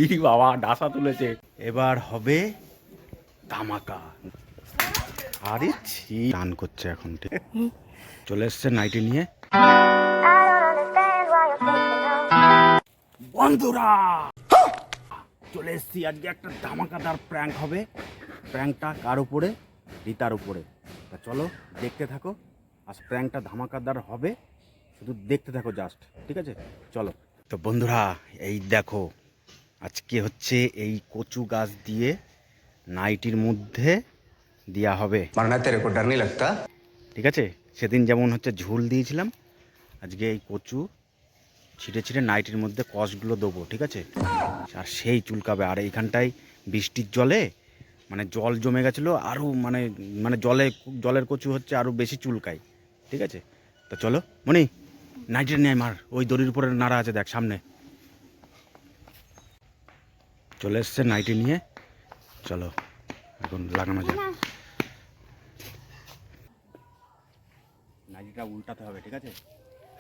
ই বাবা ডাসা তুলেছে। এবার হবে ধামাকা। আরে ছি টান করছে এখন। চলে এসছে নাইটি নিয়ে। বন্ধুরা চলে এসছি, আজকে একটা ধামাকাদার প্র্যাঙ্ক হবে। প্র্যাঙ্কটা কার উপরে? রিতার উপরে। তা চলো দেখতে থাকো। আর প্র্যাঙ্কটা ধামাকাদার হবে, শুধু দেখতে থাকো জাস্ট, ঠিক আছে? চলো। তো বন্ধুরা এই দেখো, আজকে হচ্ছে এই কচু গাছ দিয়ে নাইটির মধ্যে দেওয়া হবে। মারনা তেরে কো ডর নেই লাগতা? ঠিক আছে, সেদিন যেমন হচ্ছে ঝুল দিয়েছিলাম, আজকে এই কচু ছিটে ছিটে নাইটির মধ্যে কষগুলো দেবো, ঠিক আছে? আর সেই চুলকাবে। আর এইখানটায় বৃষ্টির জলে মানে জল জমে গেছিলো, আরও মানে মানে জলের কচু হচ্ছে আরও বেশি চুলকায়, ঠিক আছে? তো চলো মনি, নাইটির নিয়ে মার, ওই দড়ির উপরে নাড়া আছে দেখ সামনে। চলে এসছে নাইটি নিয়ে, চলো এখন লাগানো যায়। নাইটিটা উল্টাতে হবে, ঠিক আছে?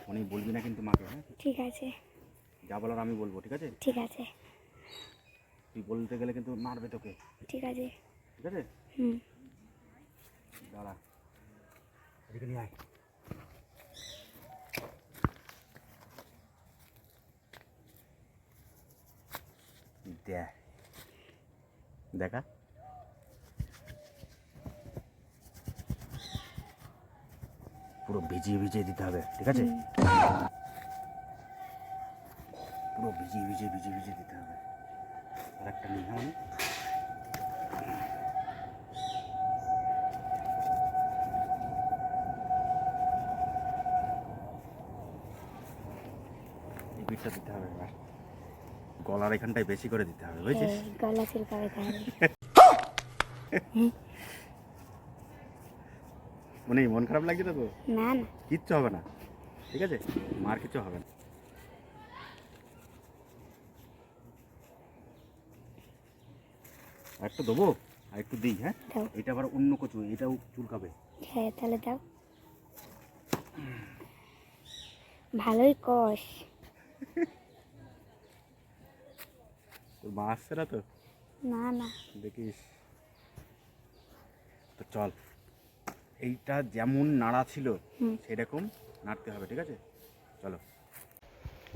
মনি বলবি না কিন্তু মাকে, হ্যাঁ? ঠিক আছে, যা বলার আমি বলবো, ঠিক আছে? ঠিক আছে, তুই বলতে গেলে কিন্তু মারবে তোকে, ঠিক আছে। ঠিক আছে? হুম। দাঁড়া, এদিকে নিয়ে আয়। দেখা পুরো ভিজিয়ে ভিজিয়ে দিতে হবে, ঠিক আছে? পুরো ভিজিয়ে ভিজিয়ে ভিজিয়ে ভিজিয়ে দিতে হবে। আর একটা নিয়ে হয় এই পিঠটা দিতে হবে। এবার গলার এখানটায় বেশি করে দিতে হবে, বুঝছিস? গলা চুলকাবে তাহলে। মন খারাপ লাগছে তো? না না, কিচ্ছু হবে না, ঠিক আছে? মার কিছু হবে না। আর একটু দেবো, আর একটু দিই, হ্যাঁ? দাও। এটা আবার অন্য কচু, এটাও চুলকাবে। হ্যাঁ তাহলে দাও। ভালোই কষ। তোর মা আসছে না তো? না না, দেখিস তো। চল, এইটা যেমন নাড়া ছিল সেরকম নাড়তে হবে, ঠিক আছে? চলো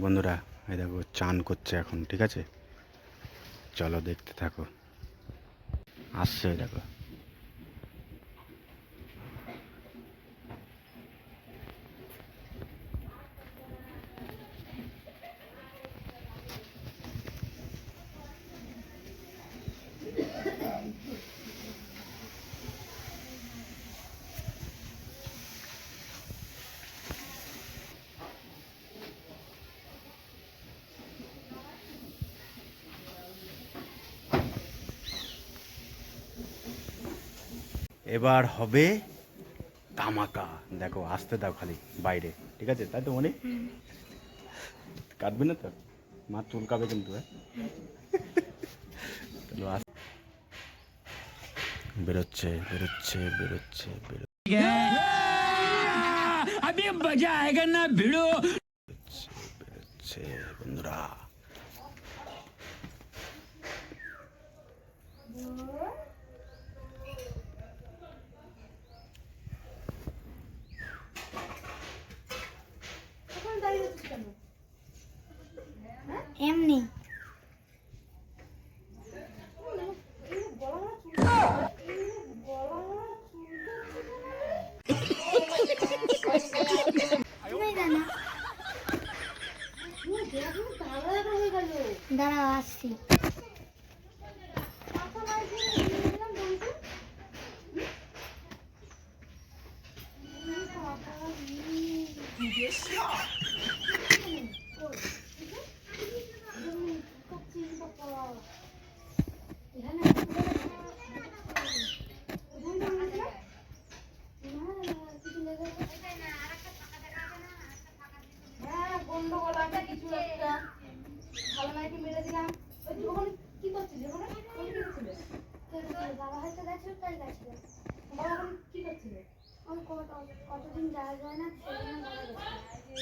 বন্ধুরা, এই দেখো চান করছে এখন, ঠিক আছে? চলো দেখতে থাকো, আসছে দেখো। এবার হবে ধামাকা। দেখো আসতে দাও খালি বাইরে, ঠিক আছে? তাই তো মনে কাটবে না তো? মা চুলকাবে কিন্তু, হ্যাঁ? চলো বেরোচ্ছে বেরোচ্ছে বেরোচ্ছে বেরোচ্ছে বেরোচ্ছে বন্ধুরা। এমনি দাঁড়াও আসছি। কিছু একটা ভালো নাইটি মেরে দিলাম। ওখানে কি করছিস? ওখানে কি করছিস? বাবা হয়তো গেছিল, তাই গেছিল। বাবা এখন কি করছিল? কতদিন যাওয়া যায় না, সেজন্য বাবা গেছিল।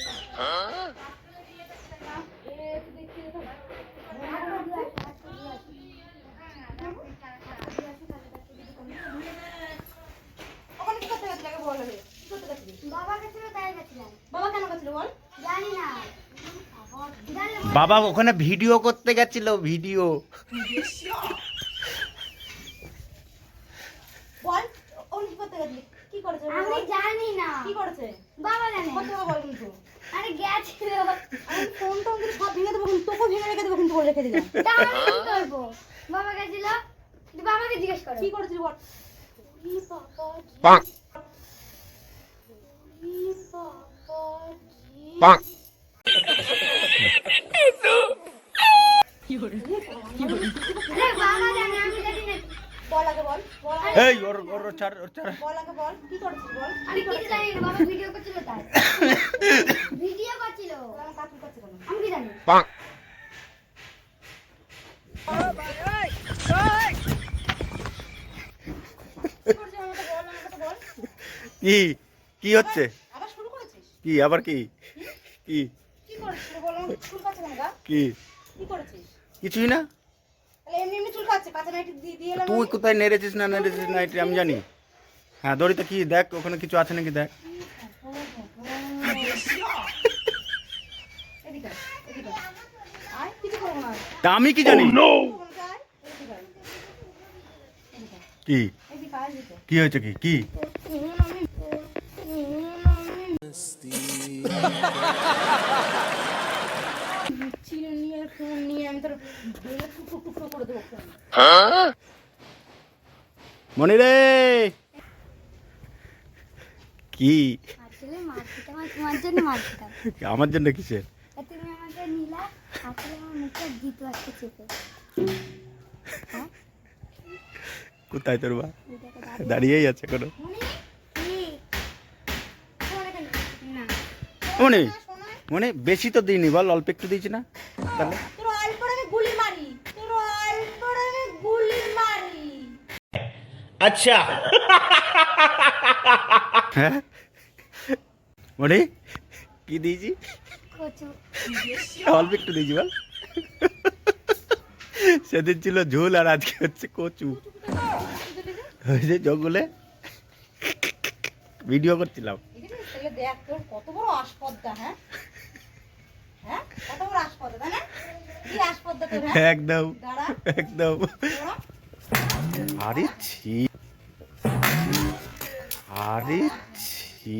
জানি না জানলে বল। বাবা ওখানে ভিডিও করতে গেছিল, ভিডিও। বল ও কি করতে গেলি? কি করেছে? আমি জানি না কি করেছে? বাবা জানে কত টাকা বল কিন্তু? আরে গেছিল আমি ফোন টোন কিন্তু সব ভেঙে দেবো, কিন্তু তোকে ভেঙে রেখে দেবো, কিন্তু বলে রেখে দিলাম। তা আমি কি করবো? বাবা গেছিল তুই বাবাকে জিজ্ঞেস করো কি করেছিস বল? ই বাবা জি, bonk, ই বাবা জি। bonk. আরে বাবা জানে আমি জানি না বল আগে বল, বল আগে, এই ওর ওর ছাড়, ওর ছাড়। বল আগে বল, কি করেছিস বল? আমি কিছু জানি না বাবা ভিডিও করছিল তাই ভিডিও করছিল আমার কাকু করছে কেন? আমি কি জানি Bonk. কি করেছিস আমাকে বল, আমাকে বল। কি কি হচ্ছে? আবার শুরু করেছিস? কি আবার কি? কি কি করেছিস বল, আমাকে চুল কাচ্ছে কেন গা? কি? কি করেছিস? কিছুই না। তাহলে এমনি এমনি চুল কাচ্ছে, কাঁচা নাইটি দিয়ে এলাম তুই আমি। কোথায় নেড়েছিস না নেড়েছিস না এটা আমি জানি। হ্যাঁ দড়িতে কি দেখ, ওখানে কিছু আছে নাকি দেখ। এদিকে আয়, এদিকে আয়। আয়, কিছু করবো না। তা আমি কি জানি? এদিকে আয়, এদিকে আয়। এদিকে আয়, কি এদিকে আয়, এদিকে। কি হয়েছে? কি কি চিনি নিয়ে ফোন নিয়ে আমি তোর বেলে টুকরো টুকরো করে দেবো ফোন। মনি রে? কি আসলে মার খেতাম আর তোমার জন্য মার খেতাম আমার জন্য কিসের? আর তুমি আমাকে নিলা আসলে আমার মুখটা দিত একটা চেপে হ্যাঁ কোথায় তোর বা? এই দেখো দাদু। দাঁড়িয়েই আছে কোনো। মনি, কি? ফোন এখানে। না মনি শোনা, মনি বেশি তো দিইনি বল, অল্প একটু দিয়েছি না তাহলে। তোর অল্পরে আমি গুলি মারি, তোর অল্পরে আমি গুলি মারি। হ্যাঁ মনি কি দিয়েছি? কচু অল্প একটু দিয়েছি বল। সেদিন ছিল ঝোল আর আজকে হচ্ছে কচু। ওই যে জঙ্গলে ভিডিও করছিলাম। দেখেছিস? তাহলে দেখ তোর কত বড় আসপদ্দা, হ্যাঁ? হ্যাঁ? কত বড় আসপদ্দা, তাই না? কি আসপদ্দা তোর, হ্যাঁ? একদম দাঁড়া, একদম। দাঁড়া। আরে ছি, আরে ছি,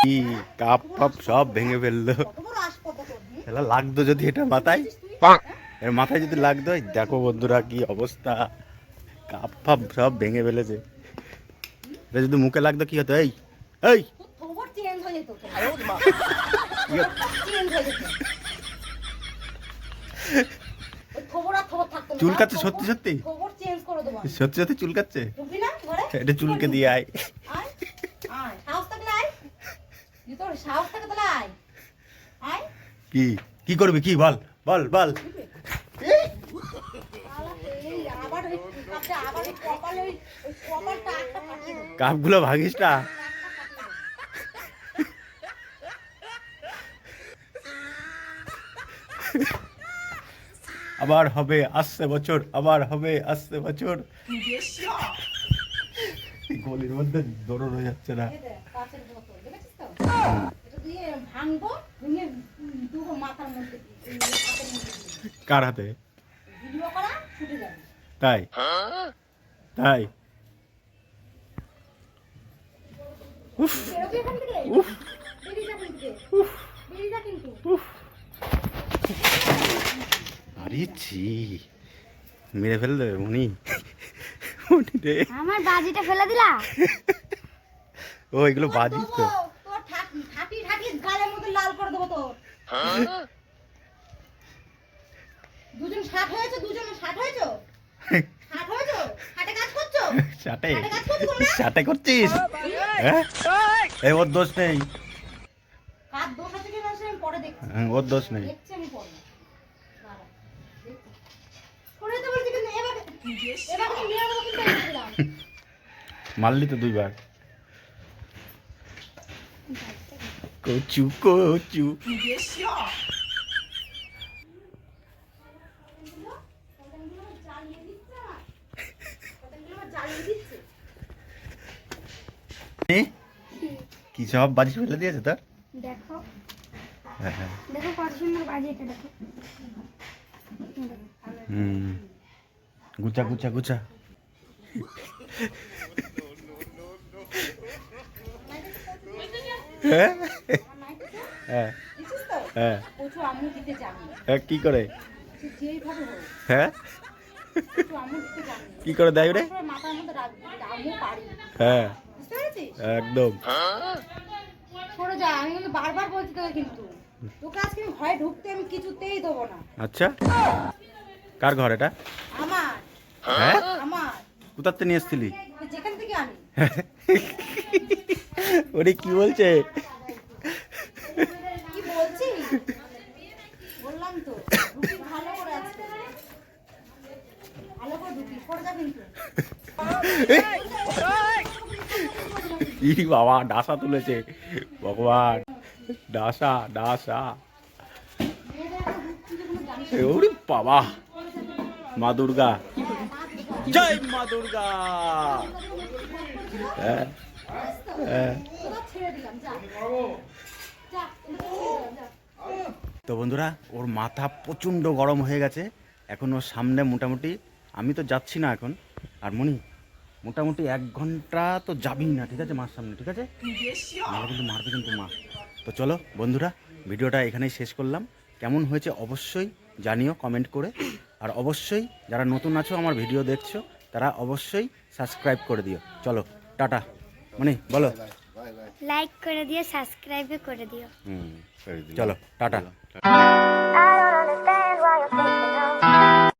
কি কাপ ফাপ সব ভেঙে ফেললো। কত বড় আসপদ্দা তোর, হুম? এলা লাগতো যদি এটা মাথায়, তুই? Bonk. এর মাথায় যদি লাগতো, এই দেখো বন্ধুরা কি অবস্থা, কাপ ফাপ সব ভেঙে ফেলেছে। এটা যদি মুখে লাগতো কি হতো? এই এই তোর থোবর চেঞ্জ হয়ে যেত তোর। কি হতো? চেঞ্জ হয়ে যেত। ওই থোবর আর থোবর থাকতো না। চুলকাচ্ছে থোবর- সত্যি সত্যি? থোবর চেঞ্জ করে দেবো আমি। সত্যি সত্যি চুলকাচ্ছে? ঢুকবি না ঘরে? এটা চুলকে দিয়ে আয়। আয়, আয়। সাহস থাকলে আয়। যদি তোর সাহস থাকে তাহলে আয়। আয়। কি কি করবি? কি বল বল বল। এই আবার ওই কাপটা, আবার ওই কপালে ওই কপালটা একটা ফাটিয়ে দেবো। কাপগুলো ভাঙিস না। আবার হবে আসছে বছর, আবার হবে আসছে বছর। গলির মধ্যে দৌড় হয়ে যাচ্ছে না। এই দেখ, কাঁচের বোতল, দেখেছিস তো? এটা দিয়ে ভাঙবো, ভেঙে দুটো মাথার মধ্যে এই হাতের মধ্যে দিয়ে দেবো। কার হাতে? ভিডিও করা ছুটে যাবে। তাই তাই বেরোবি এখান থেকে বেরিয়ে যা কিন্তু বেরিয়ে যা কিন্তু আরে ছি, মেরে ফেল দেবে মনি। মনি রে, আমার বাজিটা ফেলে দিলা ও এগুলো বাজিস তো। দেবো, তোর ঠাকি ঠাকি গালের মধ্যে লাল করে দেবো তোর। দুজন 60 হয়েছে, দুজনে 60 হয়েছে? 60 হয়েছে? হাটে কাজ করছো? সাটে হাটে কাজ করছো তোমরা? সাটে করছিস? হ্যাঁ এই ওর দোষ নেই। কাজ দোষ আছে কিনা সে আমি পরে দেখছি। হ্যাঁ, ওর দোষ নেই। দেখছি আমি পরে। দাঁড়া, দেখছি। করে দিতে বলছি কিন্তু এবার কিন্তু মেরে দেবো কিন্তু আমি দিলাম। মারলি তো দুইবার। কচু কচু কতগুলো জ্বালিয়ে দিচ্ছে না? কতগুলো জ্বালিয়ে দিচ্ছে? এ? কি সব বাজি ফেলে দিয়েছে তোর? দেখো হ্যাঁ হ্যাঁ দেখো কত সুন্দর বাজি এটা দেখো। হুম গুছা গুছা গুছা। হ্যাঁ হ্যাঁ দিছিস তো? হ্যাঁ কচু আম্মু দিতে জানি। হ্যাঁ কি করে? সে যেইভাবে হোক, হ্যাঁ কচু আম্মু দিতে জানি। কি করে দেয় রে? তারপরে মাথার মধ্যে রাখবি, আম্মু পারি। হ্যাঁ বুঝতে পেরেছিস? একদম। সরে যা, আমি কিন্তু বারবার বলছি তোকে কিন্তু। তোকে আজকে আমি ঘরে ঢুকতে আমি কিছুতেই দেবো না। আচ্ছা কার ঘর এটা? আমার, হ্যাঁ আমার। কোথাতে নিয়ে এসেছিলি? তুই যেখান থেকে আনি। ওরে কি বলছে? কি বলছিস? বললাম তো, ঢুকি ভালো করে আজকে। ভালো করে ঢুকি, সরে যা কিন্তু। ই বাবা ডাসা তুলেছে, ভগবান ডাসা ডাসা। ওরে বাবা, মা দুর্গা, জয় মা দুর্গা। হ্যাঁ হ্যাঁ। তোরা ছেড়ে দিলাম, যা। যা, ছেড়ে দিলাম, যা। তো বন্ধুরা, ওর মাথা প্রচণ্ড গরম হয়ে গেছে। এখন ওর সামনে মোটামুটি আমি তো যাচ্ছি না এখন, আর মনি মোটামুটি 1 ঘন্টা তো যাবেই না, ঠিক আছে মার সামনে, ঠিক আছে? নাহলে কিন্তু মারবে কিন্তু মা। তো চলো বন্ধুরা, ভিডিওটা এখানেই শেষ করলাম। কেমন হয়েছে অবশ্যই জানিও কমেন্ট করে, আর অবশ্যই যারা নতুন আছো আমার ভিডিও দেখছো তারা অবশ্যই সাবস্ক্রাইব করে দিও। চলো টাটা, মনি বলো। লাইক করে দিও, সাবস্ক্রাইব করে দিও। চলো টাটা।